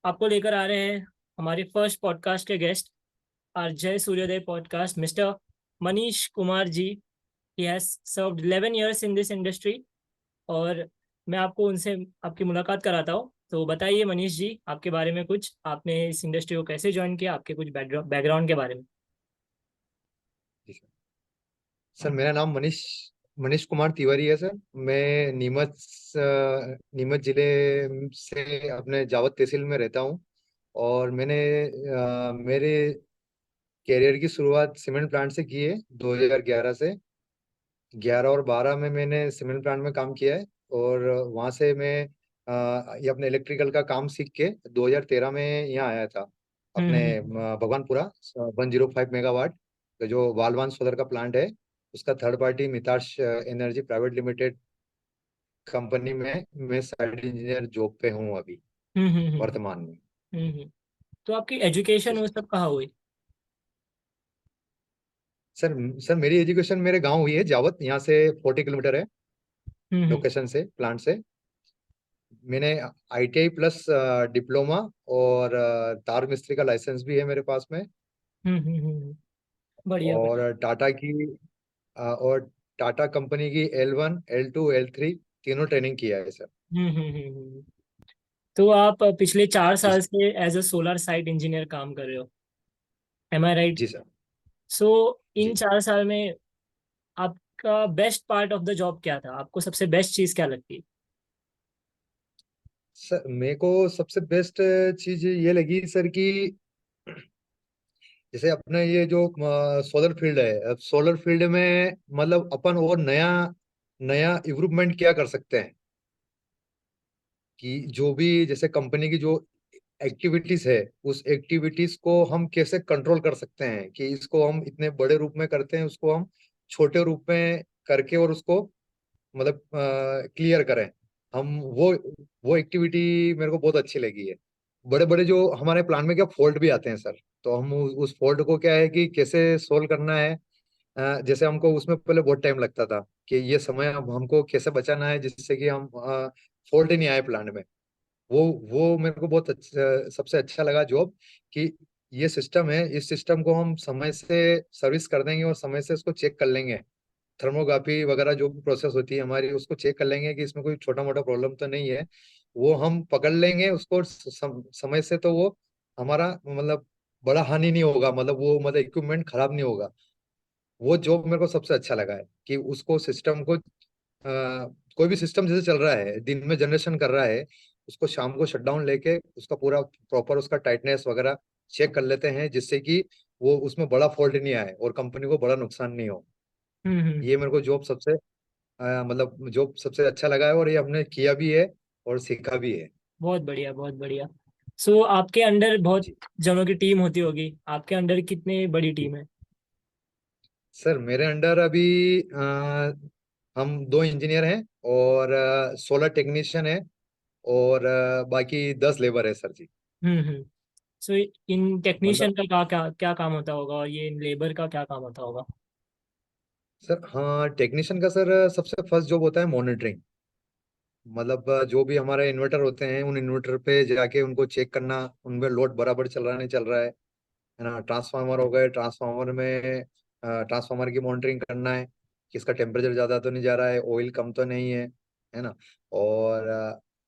आपको लेकर आ रहे हैं हमारे फर्स्ट पॉडकास्ट के गेस्ट, आर Jai Suryoday podcast, mister Manish Kumar ji. He has served 11 years in this industry. और मैं आपको उनसे आपकी मुलाकात कराता हूँ। तो बताइए मनीष जी, आपके बारे में कुछ, आपने इस इंडस्ट्री को कैसे ज्वाइन किया, आपके कुछ बैकग्राउंड के बारे में। जी सर। सर, मेरा नाम मनीष मनीष कुमार तिवारी है सर। मैं नीमच जिले से अपने जावद तहसील में रहता हूँ। और मेरे कैरियर की शुरुआत सीमेंट प्लांट से की है 2011 से। 11 और 12 में मैंने सीमेंट प्लांट में काम किया है। और वहाँ से मैं ये अपने इलेक्ट्रिकल का काम सीख के 2013 में यहाँ आया था। हम्म अपने हम्म भगवानपुरा 105 मेगावाट का जो वालवान सोलर का प्लांट है, उसका third party Mitash Energy Private Limited company में मैं साइड इंजीनियर जॉब पे हूँ अभी हम्म हम्म हम्म हम्म, वर्तमान में। हम्म। तो आपकी एजुकेशन वो सब कहाँ हुई? सर सर मेरी एजुकेशन मेरे गांव हुई है जावत, यहाँ से 40 किलोमीटर है हम्म लोकेशन से, प्लांट से। मैंने ITI प्लस डिप्लोमा और तार मिस्त्री का लाइसेंस भी है मेरे पास में। बढ़िया बढ़िया। और और टाटा कंपनी की L1 L2 L3 तीनों ट्रेनिंग किया है सर। हम्म। तो आप पिछले 4 साल जी। से as a solar site engineer काम कर रहे हो, एम आई राइट? जी सर। सो इन जी 4 साल में आपका best part of the job क्या था? आपको सबसे बेस्ट चीज क्या लगती है? सर, मेरे को सबसे बेस्ट चीज ये लगी सर कि जैसे अपने ये जो सोलर फील्ड है, सोलर फील्ड में मतलब अपन और नया नया इम्प्रूवमेंट क्या कर सकते हैं कि जो भी जैसे कंपनी की जो एक्टिविटीज है, उस एक्टिविटीज को हम कैसे कंट्रोल कर सकते हैं कि इसको हम इतने बड़े रूप में करते हैं, उसको हम छोटे रूप में करके और उसको मतलब क्लियर करें हम। वो एक्टिविटी मेरे को बहुत अच्छी लगी है। बड़े बड़े जो हमारे प्लान में क्या फॉल्ट भी आते हैं सर, तो हम उस फॉल्ट को क्या है कि कैसे सोल्व करना है। जैसे हमको उसमें पहले बहुत टाइम लगता था कि ये समय अब हमको कैसे बचाना है जिससे कि हम फॉल्ट ही नहीं आए प्लान में। वो मेरे को बहुत अच्छा, सबसे अच्छा लगा जॉब कि ये सिस्टम है, इस सिस्टम को हम समय से सर्विस कर देंगे और समय से इसको चेक कर लेंगे। थर्मोग्राफी वगैरह जो भी प्रोसेस होती है हमारी, उसको चेक कर लेंगे कि इसमें कोई छोटा मोटा प्रॉब्लम तो नहीं है। वो हम पकड़ लेंगे उसको समय से, तो वो हमारा मतलब बड़ा हानि नहीं होगा, मतलब वो मतलब इक्विपमेंट खराब नहीं होगा। वो जॉब मेरे को सबसे अच्छा लगा है कि उसको सिस्टम को कोई भी सिस्टम जैसे चल रहा है, दिन में जनरेशन कर रहा है, उसको शाम को शटडाउन लेके उसका पूरा प्रॉपर उसका टाइटनेस वगैरह चेक कर लेते हैं जिससे कि वो उसमें बड़ा फॉल्ट नहीं आए और कंपनी को बड़ा नुकसान नहीं हो। हम्म। ये मेरे को जॉब सबसे मतलब जॉब सबसे अच्छा लगा है और ये हमने किया भी है और सीखा भी है। बहुत बढ़िया बहुत बढ़िया। सो आपके अंडर बहुत जी। जनों की टीम होती होगी, आपके अंडर कितनी बड़ी जी। टीम है? सर, मेरे अंडर अभी हम 2 इंजीनियर हैं और 16 टेक्नीशियन है और बाकी 10 लेबर है सर जी। हम्म। सो इन मतलब टेक्नीशियन का क्या क्या क्या काम होता होगा और ये इन लेबर का क्या काम होता होगा? सर, हाँ, टेक्नीशियन का सर सबसे फर्स्ट जॉब होता है मॉनिटरिंग। मतलब जो भी हमारे इन्वर्टर होते हैं, उन इन्वर्टर पे जाके उनको चेक करना, उनमें लोड बराबर चल रहा नहीं चल रहा है ना। ट्रांसफार्मर हो गए, ट्रांसफार्मर में ट्रांसफार्मर की मॉनिटरिंग करना है कि इसका टेम्परेचर ज्यादा तो नहीं जा रहा है, ऑयल कम तो नहीं है ना। और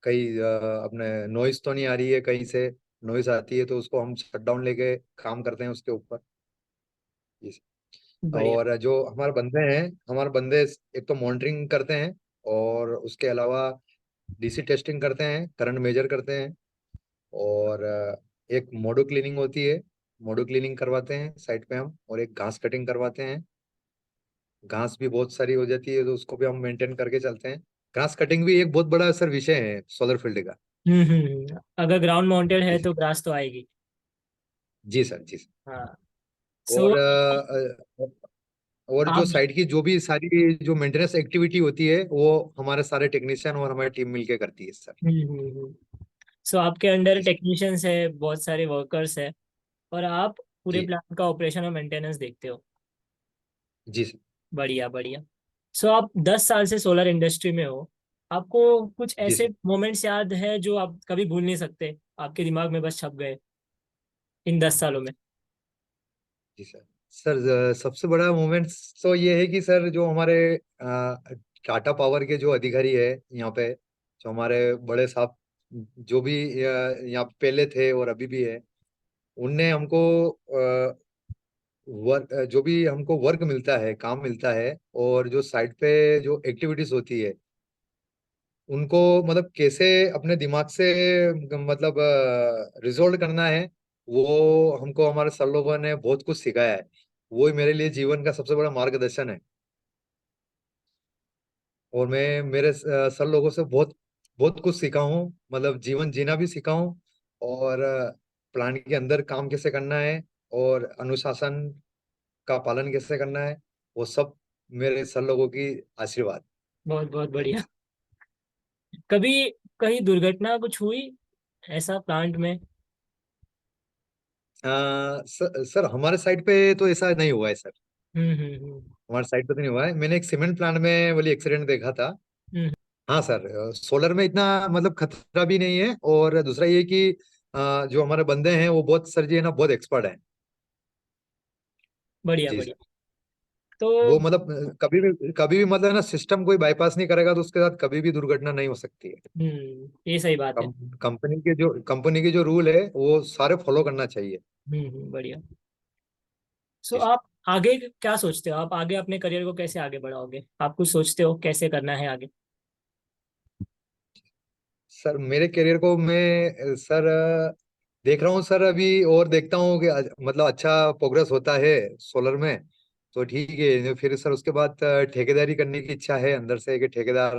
कहीं अपने नॉइस तो नहीं आ रही है, कहीं से नॉइस आती है तो उसको हम शट डाउन लेके काम करते हैं उसके ऊपर। इस- बढ़िया। और जो हमारे बंदे एक तो मॉनिटरिंग करते हैं और उसके अलावा DC टेस्टिंग करते हैं, करंट मेजर करते हैं। और एक मोडो क्लीनिंग होती है, मोडो क्लीनिंग करवाते हैं साइट पे हम, और एक घास कटिंग करवाते हैं। घास भी बहुत सारी हो जाती है तो उसको भी हम मेंटेन करके चलते हैं। घास कटिंग भी एक बहुत बड़ा सर विषय है सोलर फील्ड का। अगर ग्राउंड माउंटेड है जी। तो ग्रास तो आएगी। जी सर। जी सर। हाँ। और सो और जो आप साइट की जो भी सारी जो मेंटेनेंस एक्टिविटी होती है वो हमारे सारे टेक्नीशियन और हमारी टीम मिलके करती है सर। सो आपके अंडर जी सर। टेक्नीशियंस है, बहुत सारे वर्कर्स है, और आप पूरे जी। प्लांट का ऑपरेशन और मेंटेनेंस देखते हो। जी सर। बढ़िया बढ़िया। सो आप 10 साल से सोलर इंडस्ट्री में हो। आपको कुछ जी ऐसे सर। मोमेंट्स याद है जो आप कभी भूल नहीं सकते, आपके दिमाग में बस छप गए इन 10 सालों में? जी सर। सर सबसे बड़ा मोमेंट तो ये है कि सर जो हमारे टाटा पावर के जो अधिकारी है यहाँ पे, जो हमारे बड़े साहब, जो भी यहाँ पे पहले थे और अभी भी है, उनने हमको वर्क, जो भी हमको वर्क मिलता है, काम मिलता है, और जो साइट पे जो एक्टिविटीज होती है, उनको मतलब कैसे अपने दिमाग से मतलब रिजोल्व करना है, वो हमको हमारे सर लोगों ने बहुत कुछ सिखाया है। वो ही मेरे लिए जीवन का सबसे बड़ा मार्गदर्शन है। और मैं मेरे सर लोगों से बहुत बहुत कुछ सीखा हूँ, मतलब जीवन जीना भी सीखा हूँ, और प्लान के अंदर काम कैसे करना है, और अनुशासन का पालन कैसे करना है, वो सब मेरे सर लोगों की आशीर्वाद। बहुत बहुत थैंक यू बढ़िया। सर। कभी कहीं दुर्घटना कुछ हुई ऐसा प्लांट में? सर हमारे साइड पे तो ऐसा नहीं हुआ है सर। हम्म। हमारे साइड पे तो नहीं हुआ है। मैंने एक सीमेंट प्लांट में वाली एक्सीडेंट देखा था। हम्म। हाँ सर, सोलर में इतना मतलब खतरा भी नहीं है, और दूसरा ये कि जो हमारे बंदे हैं वो बहुत सर जी है ना, बहुत एक्सपर्ट हैं। बढ़िया जी सर। बढ़िया। तो वो मतलब कभी भी मतलब ना सिस्टम कोई बाईपास नहीं करेगा तो उसके साथ कभी भी दुर्घटना नहीं हो सकती है। ये सही बात है। कंपनी के जो रूल है वो सारे फॉलो करना चाहिए। बढ़िया। सो जी सर। आप आगे क्या सोचते हो? आप आगे अपने करियर को कैसे आगे बढ़ाओगे? आप कुछ सोचते हो कैसे करना है आगे? सर मेरे करियर को मैं सर देख रहा हूँ सर अभी, और देखता हूँ कि मतलब अच्छा प्रोग्रेस होता है सोलर में, तो ठीक है। फिर सर उसके बाद ठेकेदारी करने की इच्छा है अंदर से, कि ठेकेदार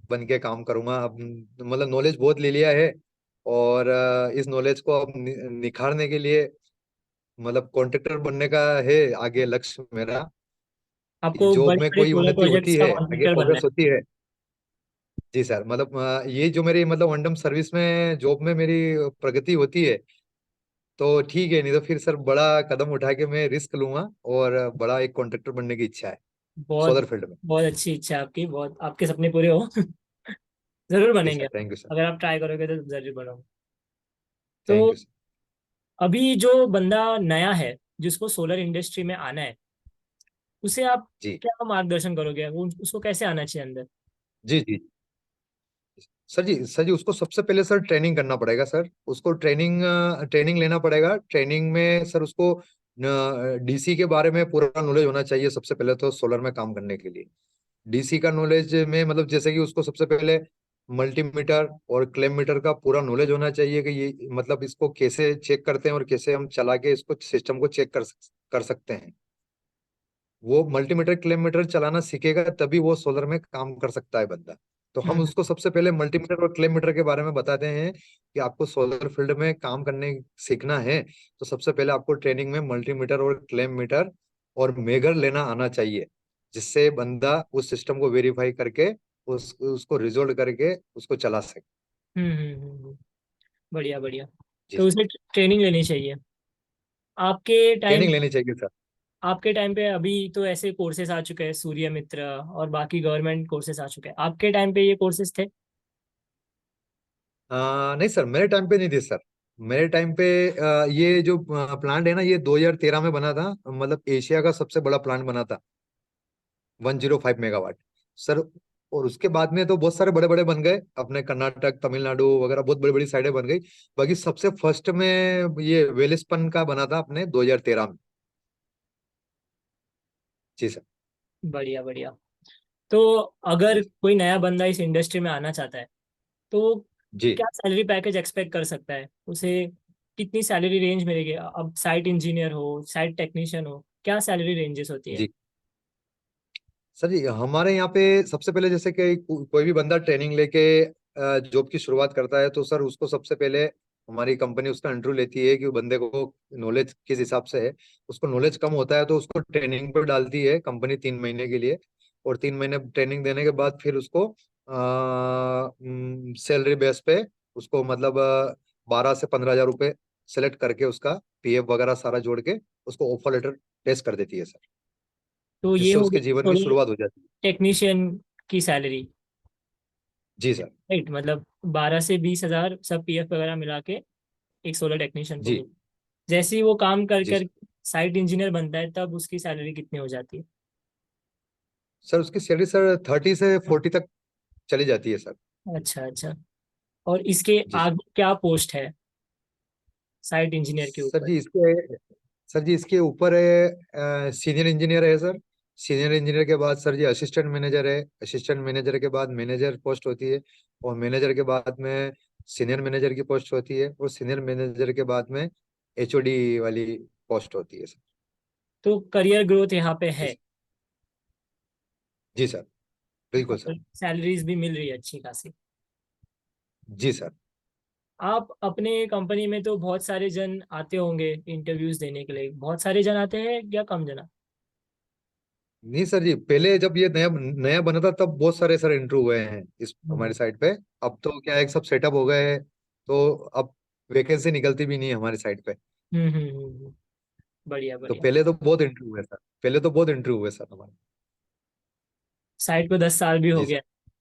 बन के काम करूंगा। अब मतलब नॉलेज बहुत ले लिया है, और इस नॉलेज को अब निखारने के लिए मतलब कॉन्ट्रैक्टर बनने का है आगे लक्ष्य मेरा। आपको जॉब बड़े में बड़े कोई सोलर उन्नति प्रोजेक्ट्स होती का है, आगे कॉन्ट्रैक्टर बनना प्रोग्रेस है? होती है। जी सर, मतलब ये जो मेरी मतलब वनडम सर्विस में जॉब में मेरी प्रगति होती है, तो ठीक है। नहीं तो फिर सर बड़ा कदम उठा के मैं रिस्क लूंगा, और बड़ा एक कॉन्ट्रैक्टर बनने की इच्छा है बहुत सोलर फील्ड में। बहुत अच्छी इच्छा है आपकी, बहुत आपके सपने पूरे हो। जरूर जी बनेंगे सर, आप। Thank you sir. अगर आप ट्राई करोगे तो जरूर बनोगे। तो थैंक यू सर। अभी जो बंदा नया है जिसको सोलर इंडस्ट्री में आना है, उसे आप जी क्या मार्गदर्शन करोगे? वो उसको कैसे आना चाहिए अंदर? जी जी। सर जी उसको सबसे पहले सर ट्रेनिंग करना पड़ेगा सर। उसको ट्रेनिंग ट्रेनिंग लेना पड़ेगा। ट्रेनिंग में सर उसको डीसी के बारे में पूरा नॉलेज होना चाहिए सबसे पहले, तो सोलर में काम करने के लिए डीसी का नॉलेज में मतलब जैसे कि उसको सबसे पहले मल्टीमीटर और क्लेम मीटर का पूरा नॉलेज होना चाहिए, कि ये मतलब इसको कैसे चेक करते हैं और कैसे हम चला के इसको सिस्टम को चेक कर सकते हैं। वो मल्टीमीटर क्लेम मीटर चलाना सीखेगा तभी वो सोलर में काम कर सकता है बंदा। तो हम हम्म उसको सबसे पहले मल्टीमीटर और क्लेम मीटर के बारे में बताते हैं कि आपको सोलर फील्ड में काम करने सीखना है, तो सबसे पहले आपको ट्रेनिंग में मल्टीमीटर और क्लेम मीटर और मेगर लेना आना चाहिए, जिससे बंदा उस सिस्टम को वेरीफाई करके उसको रिजोल्व करके उसको चला सके। बढ़िया बढ़िया। जी तो सर। उसे ट्रेनिंग लेनी चाहिए। आपके टाइम ट्रेनिंग लेनी चाहिए सर। आपके टाइम पे अभी तो ऐसे कोर्सेज आ चुके हैं, सूर्य मित्र और बाकी गवर्नमेंट कोर्सेज आ चुके हैं। आपके टाइम पे ये कोर्सेज थे? नहीं सर, मेरे टाइम पे नहीं थी सर। मेरे टाइम पे ये जो प्लांट है ना, ये 2013 में बना था, मतलब एशिया का सबसे बड़ा प्लांट बना था, 105 मेगावाट सर। और उसके बाद में तो बहुत सारे बड़े बड़े बन गए, अपने कर्नाटक तमिलनाडु वगैरह बहुत बड़ी बड़ी साइडें बन गई। बाकी सबसे फर्स्ट में ये वेलिस्पन का बना था अपने 2013 में। जी सर। बढ़िया बढ़िया। तो अगर जी कोई नया बंदा इस इंडस्ट्री में आना चाहता है तो जी क्या सैलरी पैकेज एक्सपेक्ट कर सकता है उसे? कितनी सैलरी रेंज मिलेगी? अब साइट इंजीनियर हो, साइट टेक्नीशियन हो, क्या सैलरी रेंजेस होती है? जी। सर जी हमारे यहाँ पे सबसे पहले जैसे कि कोई भी बंदा ट्रेनिंग लेके जॉब की शुरुआत करता है, तो सर उसको सबसे पहले हमारी कंपनी उसका इंटरव्यू लेती है कि वो बंदे को नॉलेज किस हिसाब से है। उसको नॉलेज कम होता है तो उसको ट्रेनिंग पर डालती है कंपनी 3 महीने के लिए, और 3 महीने ट्रेनिंग देने के बाद फिर उसको सैलरी बेस पे उसको मतलब 12 से 15 हजार रुपये सेलेक्ट करके उसका पीएफ वगैरह सारा जोड़ के उसको ऑफर लेटर पेश कर देती है सर, तो ये जिससे हो उसके गई जीवन की थोड़ी शुरुआत हो जाती है। टेक्नीशियन की सैलरी। जी सर। राइट, मतलब 12 से 20 हजार सब पीएफ वगैरह मिला के एक सोलर टेक्नीशियन को जी मिल, जैसे ही वो काम कर जी कर साइट इंजीनियर बनता है तब उसकी सैलरी कितनी हो जाती है? सर, उसकी सैलरी सर 30 से 40 तक चली जाती है सर। अच्छा अच्छा। और इसके जी सर। आगे क्या पोस्ट है साइट इंजीनियर के सर ऊपर? जी इसके सर जी इसके ऊपर है सीनियर इंजीनियर है सर। सीनियर इंजीनियर के बाद सर जी असिस्टेंट मैनेजर है। असिस्टेंट मैनेजर के बाद मैनेजर पोस्ट होती है। और मैनेजर के बाद में सीनियर मैनेजर की पोस्ट होती है। और सीनियर मैनेजर के बाद में एचओडी वाली पोस्ट होती है सर। तो करियर ग्रोथ यहाँ पे जी है? सर। जी सर, बिल्कुल सर। सैलरीज भी मिल रही है अच्छी खासी? जी सर। आप अपने कंपनी में तो बहुत सारे जन आते होंगे इंटरव्यूज देने के लिए, बहुत सारे जन आते हैं या कम जना? नहीं सर जी, पहले जब ये नया नया बना था तब बहुत सारे सर इंटरव्यू हुए हैं इस हम्म हमारी साइट पे। अब तो क्या है, सब सेटअप हो गए हैं। तो अब वैकेंसी निकलती भी नहीं है हमारी साइट पे। बढ़िया तो बढ़िया। पहले तो बहुत इंटरव्यू हुए सर। पहले तो बहुत इंटरव्यू हुए सर हमारे। साइट को 10 साल भी हो जी गया। सर।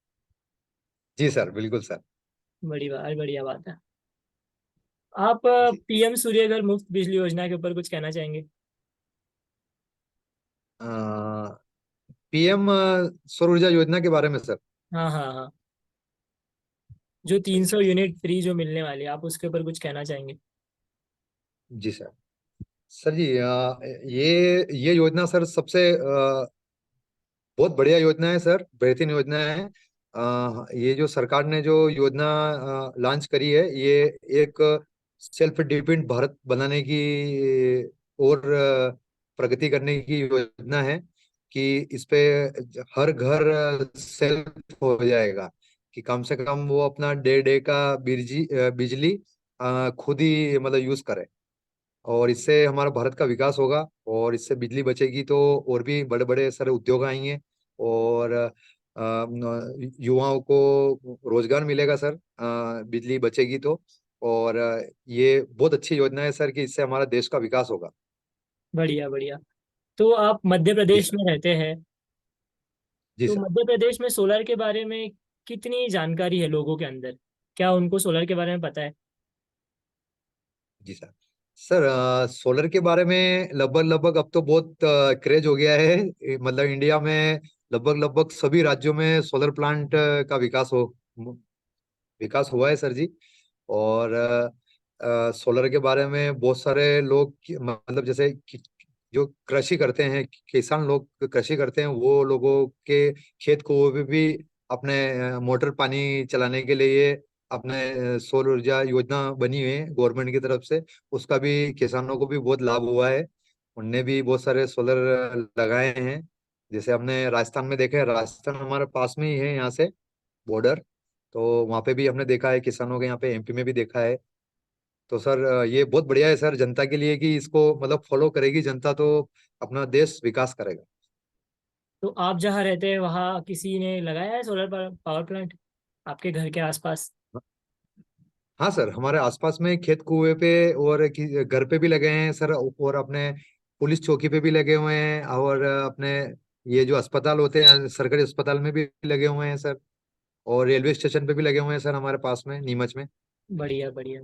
जी सर, बिल्कुल सर। बढ़िया बात है। आप जी। पीएम सूर्यघर मुफ्त बिजली योजना के ऊपर कुछ कहना चाहेंगे? पीएम सौर ऊर्जा योजना के बारे में सर। हाँ हाँ हाँ, जो अच्छा तीन जी। सौ यूनिट फ्री जो मिलने वाली है, आप उसके ऊपर कुछ कहना चाहेंगे? जी सर। सर जी ये योजना सर सबसे बहुत बढ़िया योजना है सर, बेहतरीन योजना है। ये जो सरकार ने जो योजना लॉन्च करी है, ये एक सेल्फ डिपेंडेंट भारत बनाने की और प्रगति करने की योजना है। कि इस पे हर घर सेल्फ हो जाएगा। कि कम से कम वो अपना डे का बिजली खुद ही मतलब यूज करे। और इससे हमारा भारत का विकास होगा। और इससे बिजली बचेगी तो और भी बड़े बड़े सारे उद्योग आएंगे। और युवाओं को रोजगार मिलेगा सर, बिजली बचेगी तो। और ये बहुत अच्छी योजना है सर कि इससे हमारा देश का विकास होगा। बढ़िया बढ़िया। तो आप मध्य जी प्रदेश सर। में रहते हैं, जी तो सर। मध्य प्रदेश में सोलर के बारे में कितनी जानकारी है लोगों के अंदर? क्या उनको सोलर के बारे में पता है? जी सर। सर सोलर के बारे में लगभग लगभग अब तो बहुत क्रेज हो गया है। मतलब इंडिया में लगभग लगभग सभी राज्यों में सोलर प्लांट का विकास हुआ है सर जी। और सोलर के बारे में बहुत सारे लोग मतलब जैसे जो कृषि करते हैं, किसान लोग कृषि करते हैं, वो लोगों के खेत को वो भी अपने मोटर पानी चलाने के लिए अपने सौर ऊर्जा योजना बनी हुई है गवर्नमेंट की तरफ से। उसका भी किसानों को भी बहुत लाभ हुआ है। उनने भी बहुत सारे सोलर लगाए हैं। जैसे हमने राजस्थान में देखा है, राजस्थान हमारे पास में ही है यहाँ से, बॉर्डर। तो वहाँ पे भी हमने देखा है किसानों के, यहाँ पे एमपी में भी देखा है। तो सर ये बहुत बढ़िया है सर जनता के लिए कि इसको मतलब फॉलो करेगी जनता तो अपना देश विकास करेगा। तो आप जहाँ रहते हैं वहाँ किसी ने लगाया है सोलर पावर प्लांट आपके घर के आसपास? हाँ सर, हमारे आसपास में खेत कुएं पे और घर पे भी लगे हैं सर। और अपने पुलिस चौकी पे भी लगे हुए हैं। और अपने ये जो अस्पताल होते हैं सरकारी अस्पताल में भी लगे हुए हैं सर। और रेलवे स्टेशन पे भी लगे हुए हैं सर हमारे पास में, नीमच में। बढ़िया बढ़िया।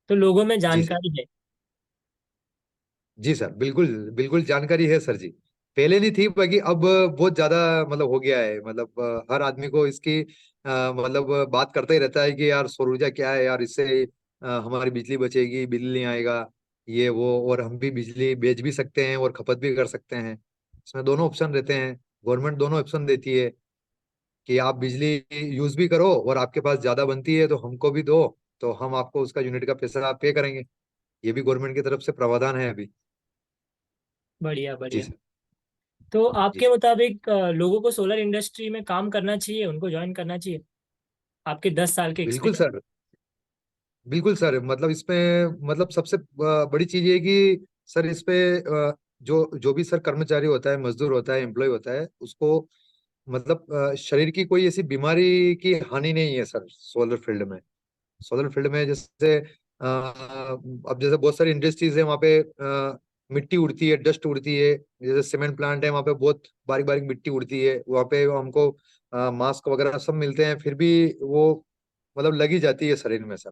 तो लोगों में जी सर। जानकारी है? जी सर, बिल्कुल बिल्कुल जानकारी है सर जी। पहले नहीं थी, बाकी अब बहुत ज्यादा मतलब हो गया है। मतलब हर आदमी को इसकी मतलब बात करता ही रहता है कि यार सौर ऊर्जा क्या है यार, इससे हमारी बिजली बचेगी, बिल नहीं आएगा, ये वो। और हम भी बिजली बेच भी सकते हैं और खपत भी कर सकते हैं। इसमें दोनों ऑप्शन रहते हैं। गवर्नमेंट दोनों ऑप्शन देती है कि आप बिजली यूज भी करो और आपके पास ज्यादा बनती है तो हमको भी दो। तो हम आपको उसका यूनिट का पैसा पे करेंगे। ये भी गवर्नमेंट की तरफ से प्रावधान है अभी। बढ़िया जी बढ़िया। सर। तो जी आपके सर। मुताबिक लोगों को सोलर इंडस्ट्री में काम करना चाहिए, उनको ज्वाइन करना चाहिए? आपके 10 साल के बिल्कुल एक्सपीरियंस। सर। बिल्कुल सर, मतलब इसमें मतलब सबसे बड़ी चीज ये है कि सर इस पे जो जो भी सर कर्मचारी होता है, मजदूर होता है, एम्प्लॉय होता है, उसको मतलब शरीर की कोई ऐसी बीमारी की हानि नहीं है सर सोलर फील्ड में। सोलर फील्ड में जैसे अब जैसे बहुत सारी इंडस्ट्रीज है वहाँ पे मिट्टी उड़ती है, डस्ट उड़ती है। जैसे सीमेंट प्लांट है, वहाँ पे बहुत बारीक बारीक मिट्टी उड़ती है। वहाँ पे हमको मास्क वगैरह सब मिलते हैं, फिर भी वो मतलब लगी जाती है शरीर में सर।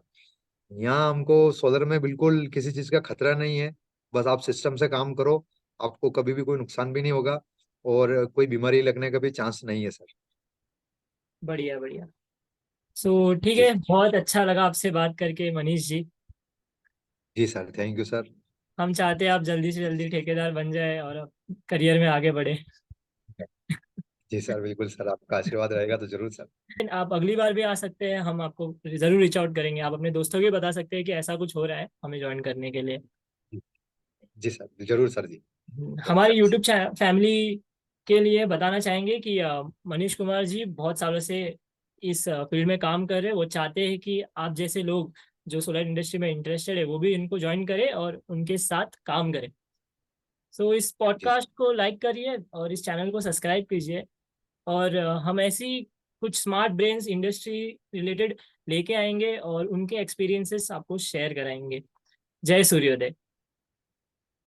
यहाँ हमको सोलर में बिल्कुल किसी चीज का खतरा नहीं है। बस आप सिस्टम से काम करो, आपको कभी भी कोई नुकसान भी नहीं होगा और कोई बीमारी लगने का भी चांस नहीं है सर। बढ़िया बढ़िया। सो ठीक जी है, सर। बहुत अच्छा लगा आपसे बात करके मनीष जी। जी सर, थैंक यू सर। हम चाहते हैं आप जल्दी से जल्दी ठेकेदार बन जाए और करियर में आगे बढ़े। जी सर, बिल्कुल सर, आपका आशीर्वाद रहेगा तो जरूर सर। आप अगली बार भी आ सकते हैं, हम आपको जरूर रीच आउट करेंगे। आप अपने दोस्तों को भी बता सकते हैं कि ऐसा कुछ हो रहा है, हमें ज्वाइन करने के लिए। जी सर, जरूर सर जी। हमारे यूट्यूब फैमिली के लिए बताना चाहेंगे कि मनीष कुमार जी बहुत सालों से इस फील्ड में काम कर रहे हैं। वो चाहते हैं कि आप जैसे लोग जो सोलर इंडस्ट्री में इंटरेस्टेड है वो भी इनको ज्वाइन करें और उनके साथ काम करें। सो इस जी सर। पॉडकास्ट को लाइक करिए और इस चैनल को सब्सक्राइब कीजिए। और हम ऐसी कुछ स्मार्ट ब्रेन्स इंडस्ट्री रिलेटेड लेके आएंगे और उनके एक्सपीरियंसेस आपको शेयर कराएंगे। जय सूर्योदय।